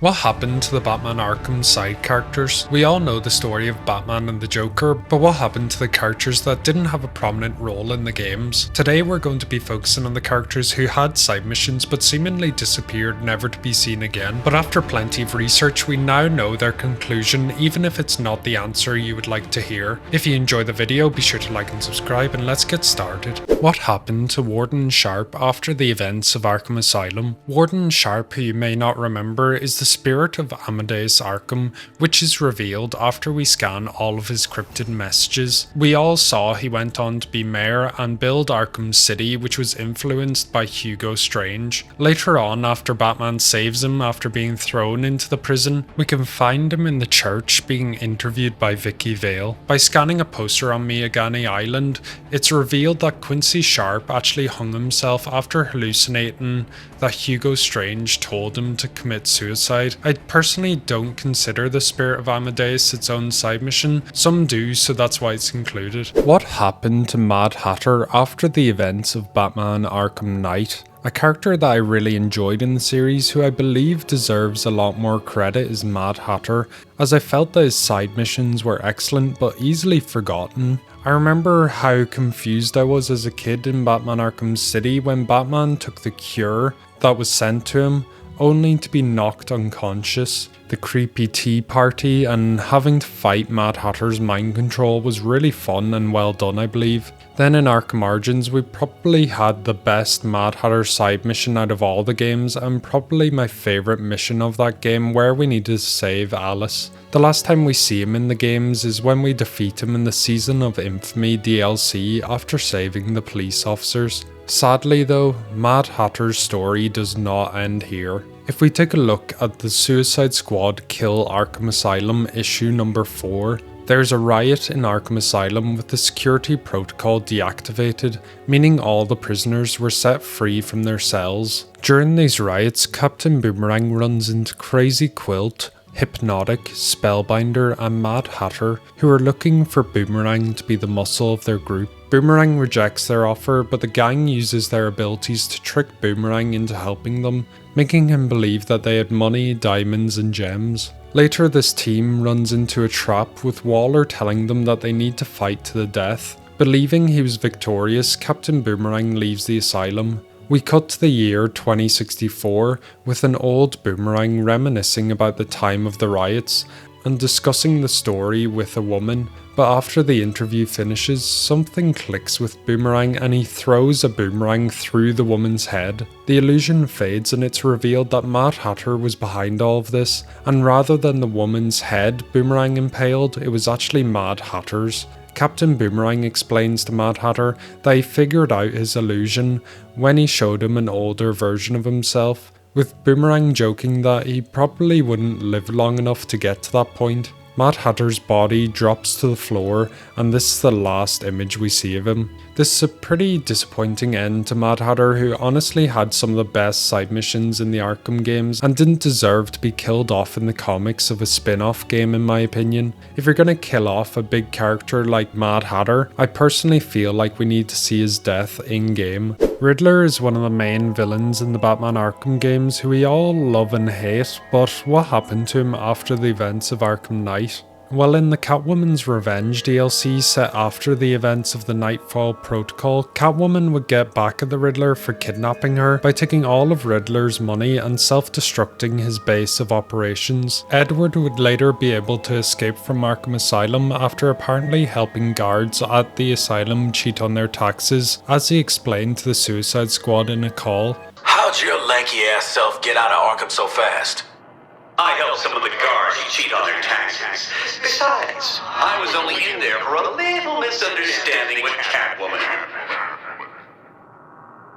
What happened to the Batman Arkham side characters? We all know the story of Batman and the Joker, but what happened to the characters that didn't have a prominent role in the games? Today we're going to be focusing on the characters who had side missions but seemingly disappeared never to be seen again. But after plenty of research, we now know their conclusion, even if it's not the answer you would like to hear. If you enjoy the video, be sure to like and subscribe, and let's get started. What happened to Warden Sharp after the events of Arkham Asylum? Warden Sharp, who you may not remember, is the spirit of Amadeus Arkham, which is revealed after we scan all of his cryptid messages. We all saw he went on to be mayor and build Arkham City, which was influenced by Hugo Strange. Later on, after Batman saves him after being thrown into the prison, we can find him in the church being interviewed by Vicky Vale. By scanning a poster on Miagani Island, it's revealed that Quincy Sharp actually hung himself after hallucinating that Hugo Strange told him to commit suicide. I personally don't consider the spirit of Amadeus its own side mission. Some do, so that's why it's included. What happened to Mad Hatter after the events of Batman Arkham Knight? A character that I really enjoyed in the series, who I believe deserves a lot more credit, is Mad Hatter, as I felt that his side missions were excellent but easily forgotten. I remember how confused I was as a kid in Batman Arkham City when Batman took the cure that was sent to him, only to be knocked unconscious. The creepy tea party and having to fight Mad Hatter's mind control was really fun and well done, I believe. Then in Arkham Origins, we probably had the best Mad Hatter side mission out of all the games, and probably my favourite mission of that game, where we need to save Alice. The last time we see him in the games is when we defeat him in the Season of Infamy DLC after saving the police officers. Sadly though, Mad Hatter's story does not end here. If we take a look at the Suicide Squad Kill Arkham Asylum issue number 4, there's a riot in Arkham Asylum with the security protocol deactivated, meaning all the prisoners were set free from their cells. During these riots, Captain Boomerang runs into Crazy Quilt, Hypnotic, Spellbinder and Mad Hatter, who are looking for Boomerang to be the muscle of their group. Boomerang rejects their offer, but the gang uses their abilities to trick Boomerang into helping them, making him believe that they had money, diamonds and gems. Later, this team runs into a trap with Waller telling them that they need to fight to the death. Believing he was victorious, Captain Boomerang leaves the asylum. We cut to the year 2064 with an old Boomerang reminiscing about the time of the riots and discussing the story with a woman, but after the interview finishes, something clicks with Boomerang and he throws a boomerang through the woman's head. The illusion fades and it's revealed that Mad Hatter was behind all of this, and rather than the woman's head Boomerang impaled, it was actually Mad Hatter's. Captain Boomerang explains to Mad Hatter that he figured out his illusion when he showed him an older version of himself, with Boomerang joking that he probably wouldn't live long enough to get to that point. Mad Hatter's body drops to the floor, and this is the last image we see of him. This is a pretty disappointing end to Mad Hatter, who honestly had some of the best side missions in the Arkham games and didn't deserve to be killed off in the comics of a spin-off game in my opinion. If you're gonna kill off a big character like Mad Hatter, I personally feel like we need to see his death in-game. Riddler is one of the main villains in the Batman Arkham games who we all love and hate, but what happened to him after the events of Arkham Knight? Well, in the Catwoman's Revenge DLC set after the events of the Nightfall Protocol, Catwoman would get back at the Riddler for kidnapping her by taking all of Riddler's money and self-destructing his base of operations. Edward would later be able to escape from Arkham Asylum after apparently helping guards at the asylum cheat on their taxes, as he explained to the Suicide Squad in a call. How'd your lanky ass self get out of Arkham so fast? I helped some of the guards cheat on their taxes. Besides, I was only in there for a little misunderstanding with Catwoman.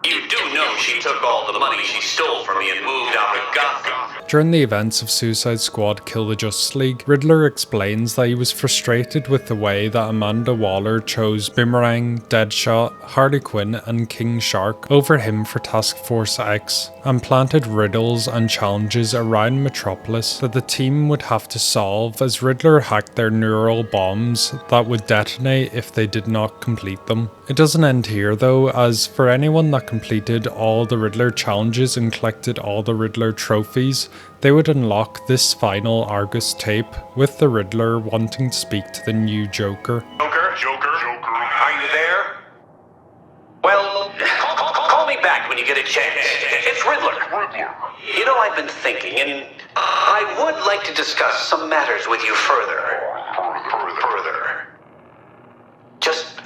You do know she took all the money she stole from me and moved out of Gotham. During the events of Suicide Squad Kill the Justice League, Riddler explains that he was frustrated with the way that Amanda Waller chose Boomerang, Deadshot, Harley Quinn and King Shark over him for Task Force X, and planted riddles and challenges around Metropolis that the team would have to solve as Riddler hacked their neural bombs that would detonate if they did not complete them. It doesn't end here though, as for anyone that can completed all the Riddler challenges and collected all the Riddler trophies, they would unlock this final Argus tape with the Riddler wanting to speak to the new Joker. Joker, are you there? Well, call me back when you get a chance. It's Riddler. You know, I've been thinking, and I would like to discuss some matters with you further. Just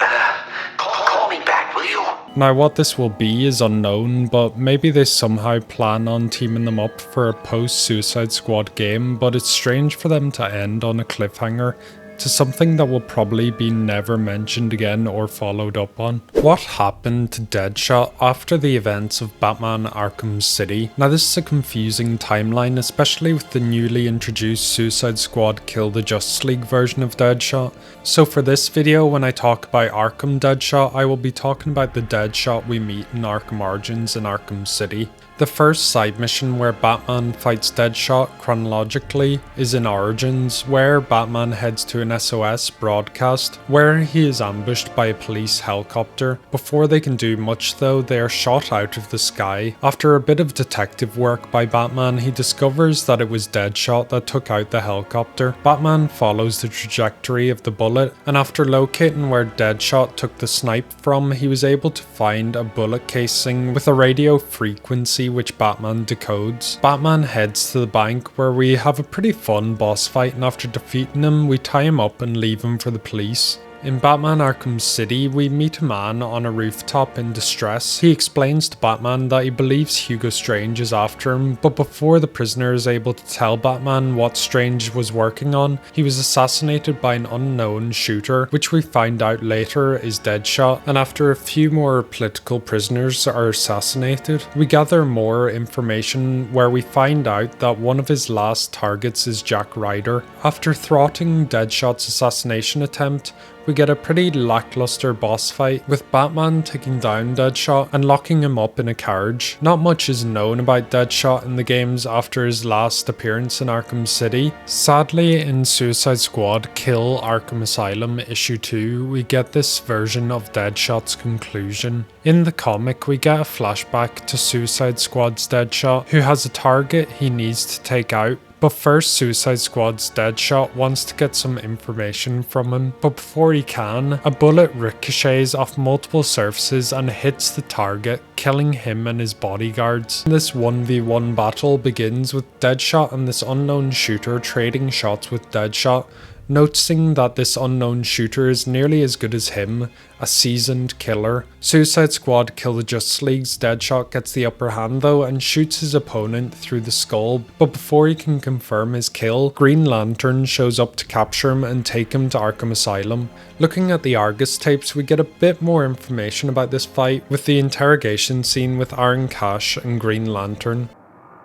call me back, will you? Now what this will be is unknown, but maybe they somehow plan on teaming them up for a post-Suicide Squad game, but it's strange for them to end on a cliffhanger to something that will probably be never mentioned again or followed up on. What happened to Deadshot after the events of Batman Arkham City? Now this is a confusing timeline, especially with the newly introduced Suicide Squad Kill the Justice League version of Deadshot. So for this video, when I talk about Arkham Deadshot, I will be talking about the Deadshot we meet in Arkham Origins in Arkham City. The first side mission where Batman fights Deadshot chronologically is in Origins, where Batman heads to an SOS broadcast where he is ambushed by a police helicopter. Before they can do much though, they are shot out of the sky. After a bit of detective work by Batman, he discovers that it was Deadshot that took out the helicopter. Batman follows the trajectory of the bullet, and after locating where Deadshot took the snipe from, he was able to find a bullet casing with a radio frequency which Batman decodes. Batman heads to the bank where we have a pretty fun boss fight, and after defeating him we tie him up and leave him for the police. In Batman Arkham City, we meet a man on a rooftop in distress. He explains to Batman that he believes Hugo Strange is after him, but before the prisoner is able to tell Batman what Strange was working on, he was assassinated by an unknown shooter, which we find out later is Deadshot, and after a few more political prisoners are assassinated, we gather more information where we find out that one of his last targets is Jack Ryder. After thwarting Deadshot's assassination attempt, we get a pretty lackluster boss fight, with Batman taking down Deadshot and locking him up in a carriage. Not much is known about Deadshot in the games after his last appearance in Arkham City. Sadly, in Suicide Squad Kill Arkham Asylum Issue 2, we get this version of Deadshot's conclusion. In the comic, we get a flashback to Suicide Squad's Deadshot, who has a target he needs to take out. But first, Suicide Squad's Deadshot wants to get some information from him, but before he can, a bullet ricochets off multiple surfaces and hits the target, killing him and his bodyguards. This 1v1 battle begins with Deadshot and this unknown shooter trading shots with Deadshot, noticing that this unknown shooter is nearly as good as him, a seasoned killer. Suicide Squad Kill the Justice League's Deadshot gets the upper hand though and shoots his opponent through the skull, but before he can confirm his kill, Green Lantern shows up to capture him and take him to Arkham Asylum. Looking at the Argus tapes, we get a bit more information about this fight with the interrogation scene with Iron Cash and Green Lantern.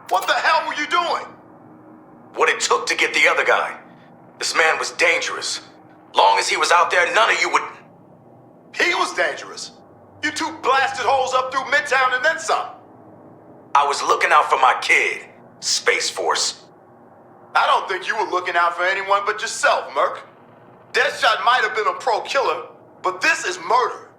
What the hell were you doing? What it took to get the other guy. This man was dangerous. Long as he was out there, none of you would... He was dangerous. You two blasted holes up through Midtown and then some. I was looking out for my kid. Space Force. I don't think you were looking out for anyone but yourself, Merc. Deadshot might have been a pro killer, but this is murder.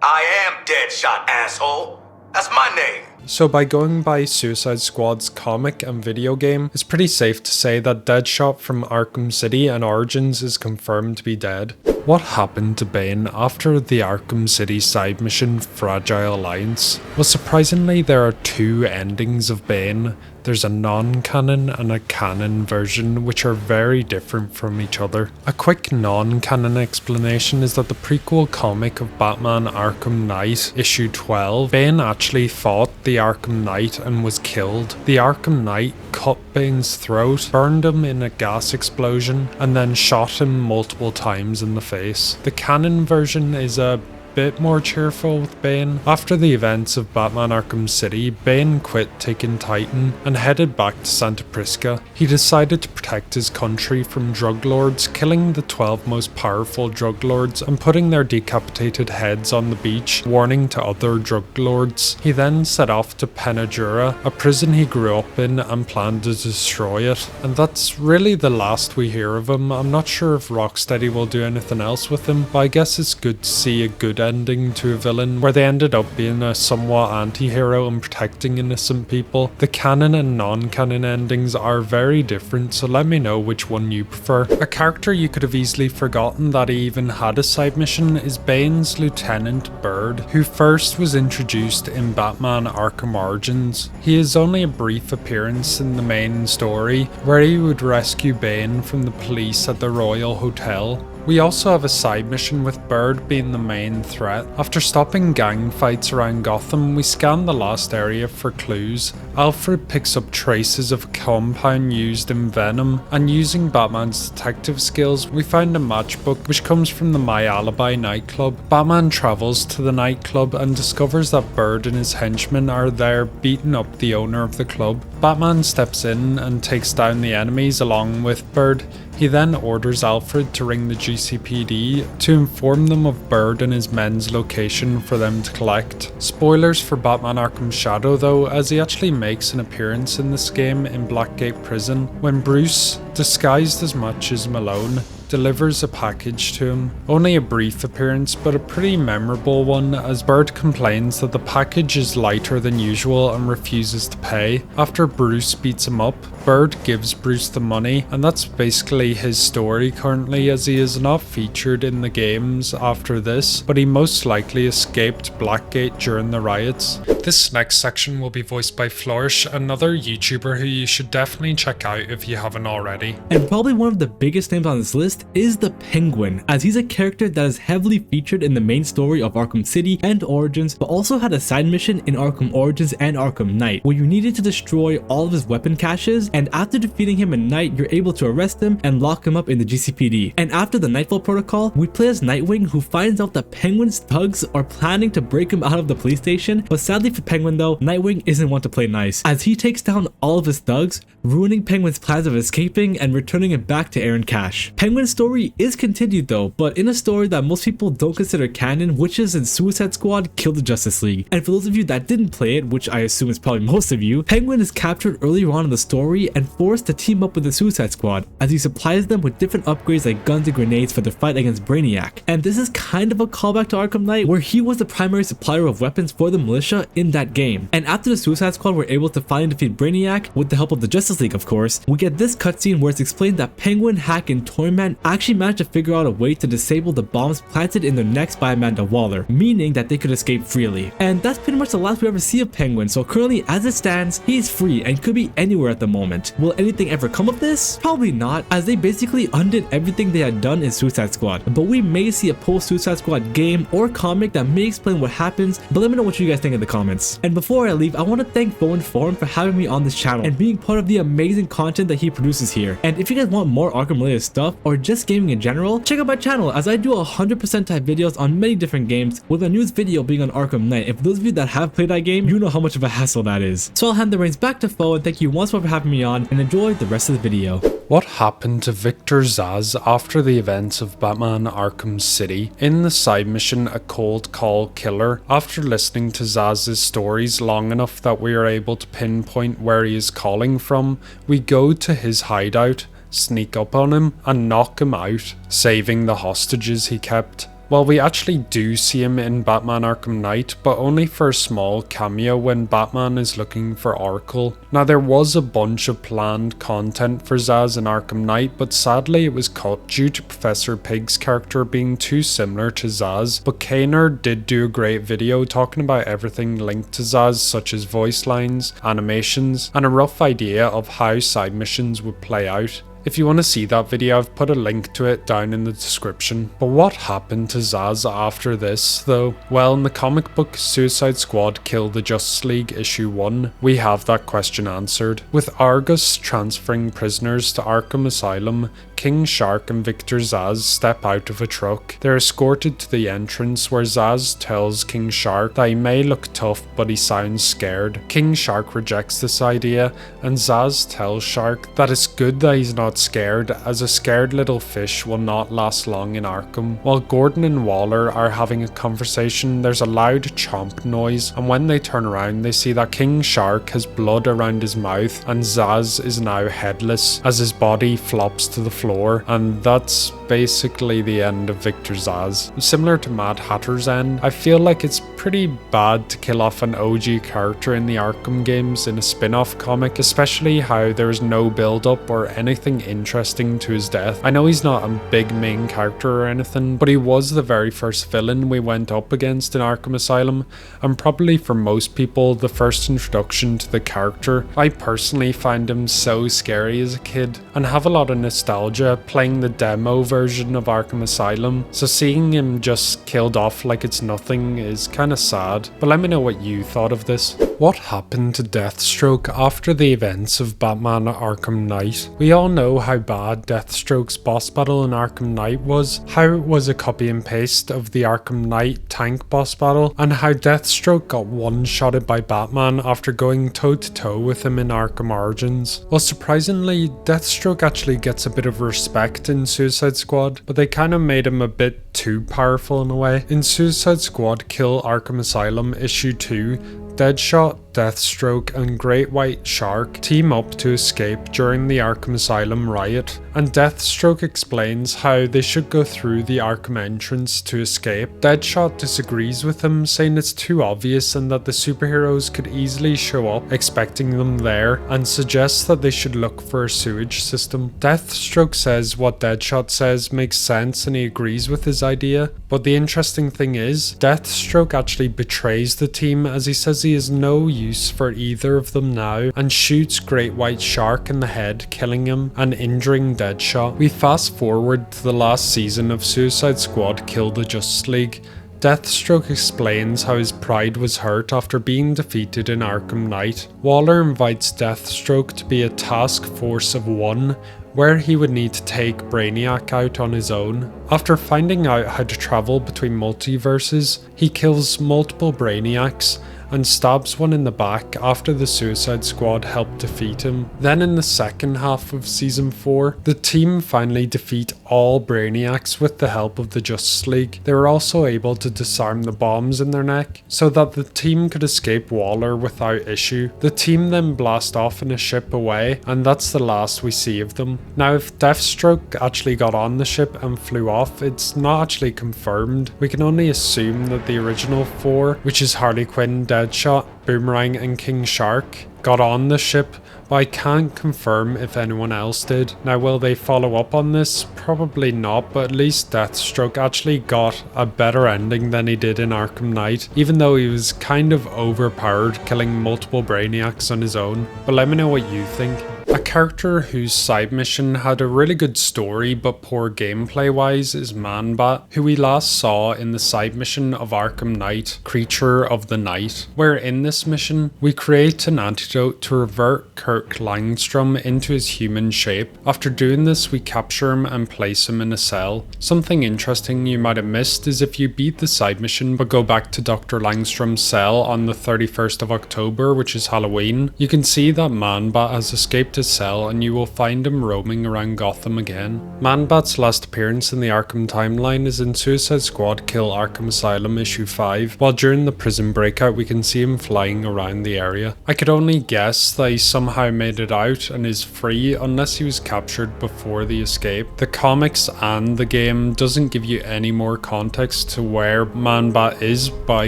I am Deadshot, asshole. That's my name. So by going by Suicide Squad's comic and video game, it's pretty safe to say that Deadshot from Arkham City and Origins is confirmed to be dead. What happened to Bane after the Arkham City side mission Fragile Alliance? Well, surprisingly, there are two endings of Bane. There's a non-canon and a canon version, which are very different from each other. A quick non-canon explanation is that the prequel comic of Batman Arkham Knight, issue 12, Bane actually fought the Arkham Knight and was killed. The Arkham Knight cut Bane's throat, burned him in a gas explosion, and then shot him multiple times in the face. The canon version is a bit more cheerful with Bane. After the events of Batman Arkham City, Bane quit taking Titan and headed back to Santa Prisca. He decided to protect his country from drug lords, killing the 12 most powerful drug lords and putting their decapitated heads on the beach, warning to other drug lords. He then set off to Penajura, a prison he grew up in, and planned to destroy it. And that's really the last we hear of him. I'm not sure if Rocksteady will do anything else with him, but I guess it's good to see a good ending to a villain where they ended up being a somewhat anti-hero and protecting innocent people. The canon and non-canon endings are very different, so let me know which one you prefer. A character you could have easily forgotten that he even had a side mission is Bane's Lieutenant Bird, who first was introduced in Batman Arkham Origins. He is only a brief appearance in the main story, where he would rescue Bane from the police at the Royal Hotel. We also have a side mission with Bird being the main threat. After stopping gang fights around Gotham, we scan the lost area for clues. Alfred picks up traces of a compound used in Venom, and using Batman's detective skills, we find a matchbook which comes from the My Alibi nightclub. Batman travels to the nightclub and discovers that Bird and his henchmen are there beating up the owner of the club. Batman steps in and takes down the enemies along with Bird. He then orders Alfred to ring the GCPD to inform them of Bird and his men's location for them to collect. Spoilers for Batman Arkham Shadow though, as he actually makes an appearance in this game in Blackgate Prison when Bruce, disguised as much as Malone, delivers a package to him. Only a brief appearance, but a pretty memorable one, as Bird complains that the package is lighter than usual and refuses to pay. After Bruce beats him up, Bird gives Bruce the money, and that's basically his story currently, as he is not featured in the games after this, but he most likely escaped Blackgate during the riots. This next section will be voiced by Flourish, another YouTuber who you should definitely check out if you haven't already. And probably one of the biggest names on this list is the Penguin, as he's a character that is heavily featured in the main story of Arkham City and Origins, but also had a side mission in Arkham Origins and Arkham Knight, where you needed to destroy all of his weapon caches, and after defeating him in Knight, you're able to arrest him and lock him up in the GCPD. And after the Nightfall Protocol, we play as Nightwing, who finds out that Penguin's thugs are planning to break him out of the police station, but sadly for Penguin though, Nightwing isn't one to play nice, as he takes down all of his thugs, ruining Penguin's plans of escaping and returning him back to Aaron Cash. Penguin's story is continued though, but in a story that most people don't consider canon, which is in Suicide Squad Kill the Justice League. And for those of you that didn't play it, which I assume is probably most of you, Penguin is captured earlier on in the story and forced to team up with the Suicide Squad, as he supplies them with different upgrades like guns and grenades for their fight against Brainiac. And this is kind of a callback to Arkham Knight, where he was the primary supplier of weapons for the militia in that game. And after the Suicide Squad were able to finally defeat Brainiac, with the help of the Justice League of course, we get this cutscene where it's explained that Penguin, Hack, and Toyman actually managed to figure out a way to disable the bombs planted in their necks by Amanda Waller, meaning that they could escape freely. And that's pretty much the last we ever see of Penguin, so currently as it stands, he's free and could be anywhere at the moment. Will anything ever come of this? Probably not, as they basically undid everything they had done in Suicide Squad, but we may see a post-Suicide Squad game or comic that may explain what happens, but let me know what you guys think in the comments. And before I leave, I want to thank Foeinform for having me on this channel and being part of the amazing content that he produces here. And if you guys want more Arkham related stuff or just gaming in general, check out my channel, as I do 100% type videos on many different games, with my newest video being on Arkham Knight. If those of you that have played that game, you know how much of a hassle that is. So I'll hand the reins back to Fo, and thank you once more for having me on, and enjoy the rest of the video. What happened to Victor Zsasz after the events of Batman Arkham City? In the side mission A Cold Call Killer, after listening to Zsasz's stories long enough that we are able to pinpoint where he is calling from, we go to his hideout, sneak up on him, and knock him out, saving the hostages he kept. Well, we actually do see him in Batman Arkham Knight, but only for a small cameo when Batman is looking for Oracle. Now, there was a bunch of planned content for Zsasz in Arkham Knight, but sadly it was cut due to Professor Pig's character being too similar to Zsasz, but Kaner did do a great video talking about everything linked to Zsasz, such as voice lines, animations, and a rough idea of how side missions would play out. If you want to see that video, I've put a link to it down in the description. But what happened to Zsasz after this, though? Well, in the comic book Suicide Squad Kill the Justice League issue 1, we have that question answered. With Argus transferring prisoners to Arkham Asylum, King Shark and Victor Zsasz step out of a truck. They're escorted to the entrance, where Zsasz tells King Shark that he may look tough but he sounds scared. King Shark rejects this idea, and Zsasz tells Shark that it's good that he's not got scared, as a scared little fish will not last long in Arkham. While Gordon and Waller are having a conversation, there's a loud chomp noise, and when they turn around they see that King Shark has blood around his mouth and Zsasz is now headless as his body flops to the floor, and that's basically the end of Victor Zsasz. Similar to Mad Hatter's end, I feel like it's pretty bad to kill off an OG character in the Arkham games in a spin-off comic, especially how there is no build-up or anything interesting to his death. I know he's not a big main character or anything, but he was the very first villain we went up against in Arkham Asylum, and probably for most people the first introduction to the character. I personally find him so scary as a kid, and have a lot of nostalgia playing the demo version of Arkham Asylum, so seeing him just killed off like it's nothing is kinda sad. But let me know what you thought of this. What happened to Deathstroke after the events of Batman Arkham Knight? We all know how bad Deathstroke's boss battle in Arkham Knight was, how it was a copy and paste of the Arkham Knight tank boss battle, and how Deathstroke got one-shotted by Batman after going toe-to-toe with him in Arkham Origins. Well, surprisingly, Deathstroke actually gets a bit of respect in Suicide Squad, but they kind of made him a bit too powerful in a way. In Suicide Squad Kill Arkham Asylum issue 2, Deadshot, Deathstroke and Great White Shark team up to escape during the Arkham Asylum riot, and Deathstroke explains how they should go through the Arkham entrance to escape. Deadshot disagrees with him, saying it's too obvious and that the superheroes could easily show up expecting them there, and suggests that they should look for a sewage system. Deathstroke says what Deadshot says makes sense and he agrees with his idea, but the interesting thing is, Deathstroke actually betrays the team as he says he has no use for either of them now and shoots Great White Shark in the head, killing him and injuring Deadshot. We fast forward to the last season of Suicide Squad Kill the Justice League. Deathstroke explains how his pride was hurt after being defeated in Arkham Knight. Waller invites Deathstroke to be a task force of one, where he would need to take Brainiac out on his own. After finding out how to travel between multiverses, he kills multiple Brainiacs and stabs one in the back after the Suicide Squad helped defeat him. Then in the second half of season 4, the team finally defeat all Brainiacs with the help of the Justice League. They were also able to disarm the bombs in their neck so that the team could escape Waller without issue. The team then blast off in a ship away, and that's the last we see of them. Now, if Deathstroke actually got on the ship and flew off, it's not actually confirmed. We can only assume that the original 4, which is Harley Quinn, Deadshot, Boomerang and King Shark, got on the ship, but I can't confirm if anyone else did. Now, will they follow up on this? Probably not, but at least Deathstroke actually got a better ending than he did in Arkham Knight, even though he was kind of overpowered, killing multiple Brainiacs on his own. But let me know what you think. A character whose side mission had a really good story but poor gameplay wise is Man-Bat, who we last saw in the side mission of Arkham Knight, Creature of the Night, where in this mission we create an antidote to revert Kirk Langstrom into his human shape. After doing this, we capture him and place him in a cell. Something interesting you might have missed is if you beat the side mission but go back to Dr. Langstrom's cell on the 31st of October, which is Halloween, you can see that Man-Bat has escaped his cell and you will find him roaming around Gotham again. Man-Bat's last appearance in the Arkham timeline is in Suicide Squad Kill Arkham Asylum issue 5, while during the prison breakout we can see him flying around the area. I could only guess that he somehow made it out and is free unless he was captured before the escape. The comics and the game doesn't give you any more context to where Man-Bat is, but I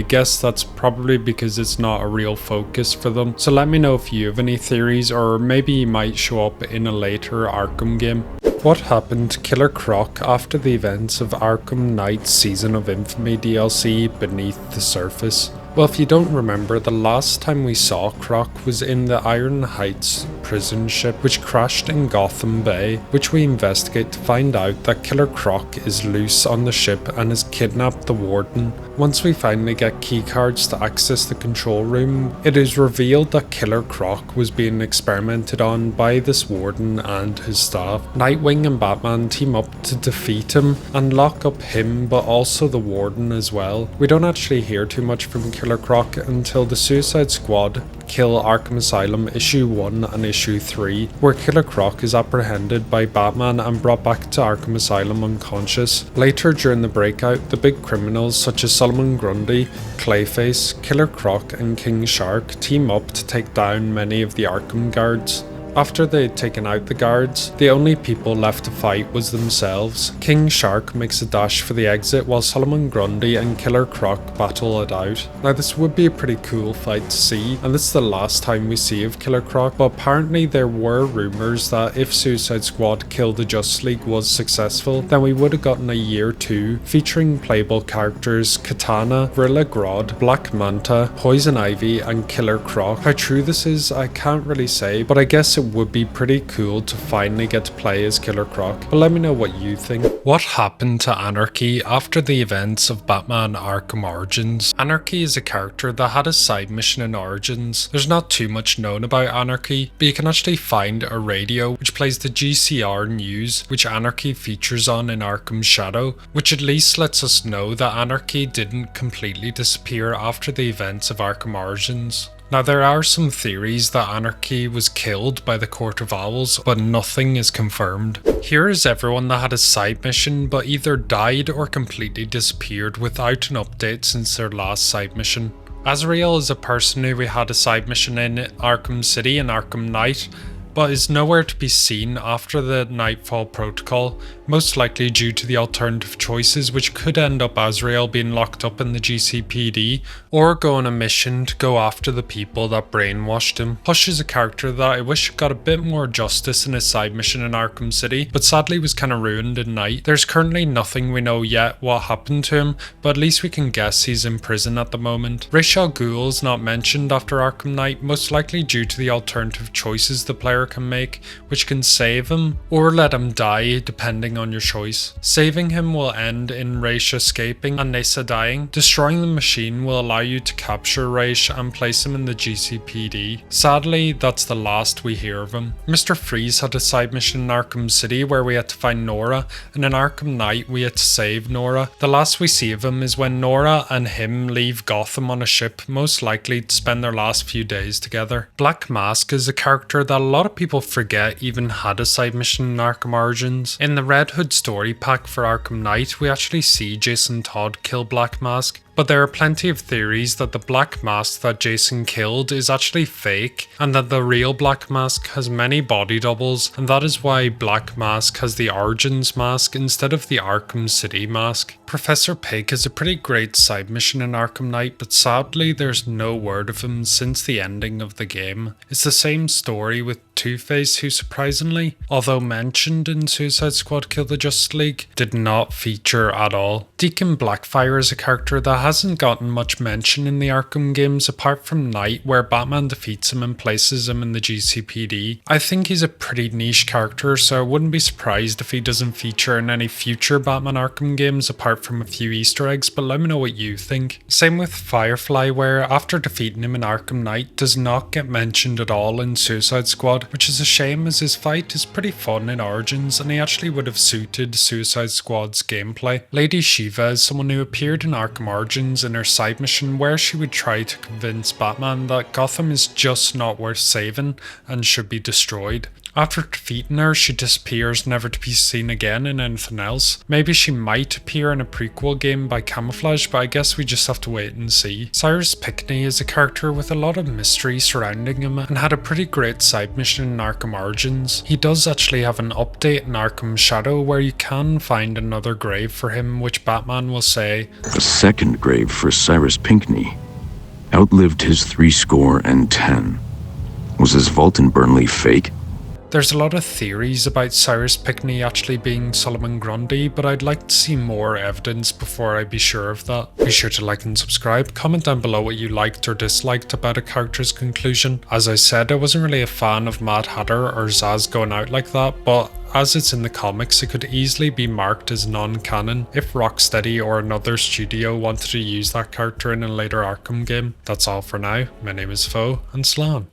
guess that's probably because it's not a real focus for them. So let me know if you have any theories, or maybe he might show up in a later Arkham game. What happened to Killer Croc after the events of Arkham Knight's Season of Infamy DLC Beneath the Surface? Well, if you don't remember, the last time we saw Croc was in the Iron Heights prison ship, which crashed in Gotham Bay, which we investigate to find out that Killer Croc is loose on the ship and has kidnapped the warden. Once we finally get keycards to access the control room, it is revealed that Killer Croc was being experimented on by this warden and his staff. Nightwing and Batman team up to defeat him and lock up him, but also the warden as well. We don't actually hear too much from Killer Killer Croc until the Suicide Squad kill Arkham Asylum Issue 1 and Issue 3, where Killer Croc is apprehended by Batman and brought back to Arkham Asylum unconscious. Later during the breakout, the big criminals such as Solomon Grundy, Clayface, Killer Croc and King Shark team up to take down many of the Arkham guards. After they had taken out the guards, the only people left to fight was themselves. King Shark makes a dash for the exit while Solomon Grundy and Killer Croc battle it out. Now this would be a pretty cool fight to see, and this is the last time we see of Killer Croc, but apparently there were rumours that if Suicide Squad Kill the Justice League was successful, then we would have gotten a year 2 featuring playable characters Katana, Gorilla Grodd, Black Manta, Poison Ivy and Killer Croc. How true this is, I can't really say, but I guess it would be pretty cool to finally get to play as Killer Croc, but let me know what you think. What happened to Anarchy after the events of Batman Arkham Origins? Anarchy is a character that had a side mission in Origins. There's not too much known about Anarchy, but you can actually find a radio which plays the GCR news, which Anarchy features on in Arkham Shadow, which at least lets us know that Anarchy didn't completely disappear after the events of Arkham Origins. Now there are some theories that Anarchy was killed by the Court of Owls, but nothing is confirmed. Here is everyone that had a side mission but either died or completely disappeared without an update since their last side mission. Azrael is a person who we had a side mission in Arkham City and Arkham Knight, but is nowhere to be seen after the Nightfall Protocol, most likely due to the alternative choices which could end up Azrael being locked up in the GCPD or go on a mission to go after the people that brainwashed him. Hush is a character that I wish got a bit more justice in his side mission in Arkham City, but sadly was kind of ruined in Night. There's currently nothing we know yet what happened to him, but at least we can guess he's in prison at the moment. Ra's al Ghul is not mentioned after Arkham Knight, most likely due to the alternative choices the player can make, which can save him or let him die depending on your choice. Saving him will end in Ra's escaping and Nessa dying. Destroying the machine will allow you to capture Ra's and place him in the GCPD. Sadly, that's the last we hear of him. Mr. Freeze had a side mission in Arkham City where we had to find Nora, and in Arkham Knight we had to save Nora. The last we see of him is when Nora and him leave Gotham on a ship, most likely to spend their last few days together. Black Mask is a character that a lot of people forget even had a side mission in Arkham Origins. In the Red Hood story pack for Arkham Knight, we actually see Jason Todd kill Black Mask. But there are plenty of theories that the Black Mask that Jason killed is actually fake, and that the real Black Mask has many body doubles, and that is why Black Mask has the Origins mask instead of the Arkham City mask. Professor Pig is a pretty great side mission in Arkham Knight, but sadly there's no word of him since the ending of the game. It's the same story with Two-Face, who surprisingly, although mentioned in Suicide Squad Kill the Justice League, did not feature at all. Deacon Blackfire is a character that hasn't gotten much mention in the Arkham games apart from Knight, where Batman defeats him and places him in the GCPD. I think he's a pretty niche character, so I wouldn't be surprised if he doesn't feature in any future Batman Arkham games apart from a few Easter eggs, but let me know what you think. Same with Firefly, where after defeating him in Arkham Knight does not get mentioned at all in Suicide Squad, which is a shame as his fight is pretty fun in Origins and he actually would have suited Suicide Squad's gameplay. Lady Shiva is someone who appeared in Arkham Origins in her side mission where she would try to convince Batman that Gotham is just not worth saving and should be destroyed. After defeating her, she disappears, never to be seen again in anything else. Maybe she might appear in a prequel game by Camouflage, but I guess we just have to wait and see. Cyrus Pickney is a character with a lot of mystery surrounding him and had a pretty great side mission in Arkham Origins. He does actually have an update in Arkham Shadow where you can find another grave for him, which Batman will say, "A second grave for Cyrus Pinkney. Outlived his 70. Was his vault in Burnley fake?" There's a lot of theories about Cyrus Pickney actually being Solomon Grundy, but I'd like to see more evidence before I be sure of that. Be sure to like and subscribe, comment down below what you liked or disliked about a character's conclusion. As I said, I wasn't really a fan of Mad Hatter or Zsasz going out like that, but as it's in the comics, it could easily be marked as non-canon if Rocksteady or another studio wanted to use that character in a later Arkham game. That's all for now. My name is Fo, and Slán.